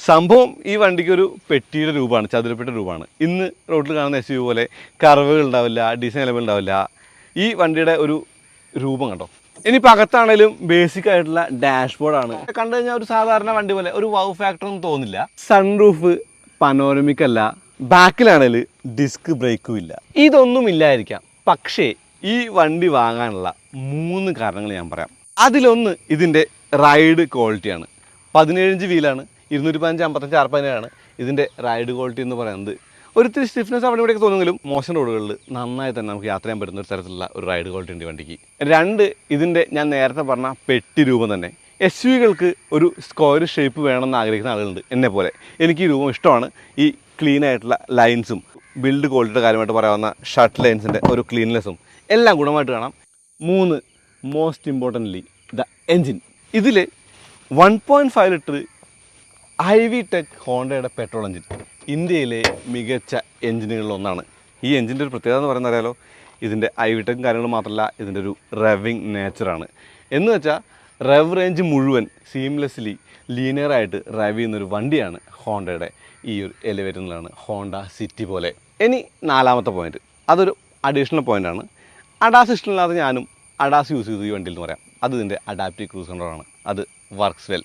സംഭവം ഈ വണ്ടിക്ക് ഒരു പെട്ടിയുടെ രൂപമാണ്, ചതുരപ്പെട്ട രൂപമാണ്. ഇന്ന് റോഡിൽ കാണുന്ന SUV പോലെ കർവുകൾ ഉണ്ടാവില്ല, ഡിസൈൻ എലമെൻ്റ് ഉണ്ടാവില്ല. ഈ വണ്ടിയുടെ ഒരു രൂപം കണ്ടോ. ഇനിയിപ്പോൾ അകത്താണേലും ബേസിക് ആയിട്ടുള്ള ഡാഷ്ബോർഡാണ്. കണ്ടു കഴിഞ്ഞാൽ ഒരു സാധാരണ വണ്ടി പോലെ ഒരു വൗ ഫാക്ടർ ഒന്നും തോന്നില്ല. സൺറൂഫ് പനോരമിക് അല്ല, ബാക്കിലാണേൽ ഡിസ്ക് ബ്രേക്കും ഇല്ല. ഇതൊന്നും ഇല്ലായിരിക്കാം, പക്ഷേ ഈ വണ്ടി വാങ്ങാനുള്ള 3 കാരണങ്ങൾ ഞാൻ പറയാം. അതിലൊന്ന് ഇതിൻ്റെ റൈഡ് ക്വാളിറ്റിയാണ്. 17 ഇഞ്ച് വീലാണ്, 215 55 RPM ഇതിൻ്റെ റൈഡ് ക്വാളിറ്റി എന്ന് പറയുന്നത്. ഒരിത്തിരി സ്റ്റിഫ്നെസ് അവിടെ ഇവിടെയൊക്കെ തോന്നുമെങ്കിലും മോശം റോഡുകളിൽ നന്നായി തന്നെ നമുക്ക് യാത്ര ചെയ്യാൻ പറ്റുന്ന ഒരു തരത്തിലുള്ള ഒരു റൈഡ് ക്വാളിറ്റി ഉണ്ട് വണ്ടിക്ക്. 2, ഇതിൻ്റെ ഞാൻ നേരത്തെ പറഞ്ഞ പെട്ടി രൂപം തന്നെ. SUVകൾക്ക് ഒരു സ്ക്വയർ ഷേപ്പ് വേണമെന്ന് ആഗ്രഹിക്കുന്ന ആളുകളുണ്ട്, എന്നെ പോലെ. എനിക്ക് ഈ രൂപം ഇഷ്ടമാണ്. ഈ ക്ലീൻ ആയിട്ടുള്ള ലൈൻസും ബിൽഡ് ക്വാളിറ്റിയുടെ കാര്യമായിട്ട് പറയാവുന്ന ഷർട്ട് ലൈൻസിൻ്റെ ഒരു ക്ലീൻനെസ്സും എല്ലാം ഗുണമായിട്ട് കാണാം. 3, മോസ്റ്റ് ഇമ്പോർട്ടൻ്റ്ലി ദ എൻജിൻ. ഇതിൽ 1.5 ലിറ്റർ IV ടെക് ഹോണ്ടയുടെ പെട്രോൾ എഞ്ചിൻ ഇന്ത്യയിലെ മികച്ച എഞ്ചിനുകളിലൊന്നാണ്. ഈ എഞ്ചിൻ്റെ ഒരു പ്രത്യേകത എന്ന് പറയുന്നത് അറിയാലോ, ഇതിൻ്റെ IV ടെക്കും കാര്യങ്ങളും മാത്രമല്ല, ഇതിൻ്റെ ഒരു റെവിങ് നേച്ചറാണ്. എന്ന് വെച്ചാൽ റെവ് റേഞ്ച് മുഴുവൻ സീംലെസ്ലി ലീനിയറായിട്ട് റൈവ് ചെയ്യുന്നൊരു വണ്ടിയാണ് ഹോണ്ടയുടെ ഈ ഒരു എലിവേറ്ററിലാണ്, ഹോണ്ട സിറ്റി പോലെ. ഇനി 4ാമത്തെ പോയിൻറ്റ്, അതൊരു അഡീഷണൽ പോയിൻ്റാണ്. അഡാസ് ഇഷ്ടമില്ലാതെ ഞാനും അഡാസ് യൂസ് ചെയ്തു ഈ വണ്ടിയിൽ എന്ന് പറയാം. അത് ഇതിൻ്റെ അഡാപ്റ്റീവ് ക്രൂസ് കൺട്രോളാണ്. അത് വർക്ക്സ് വെൽ.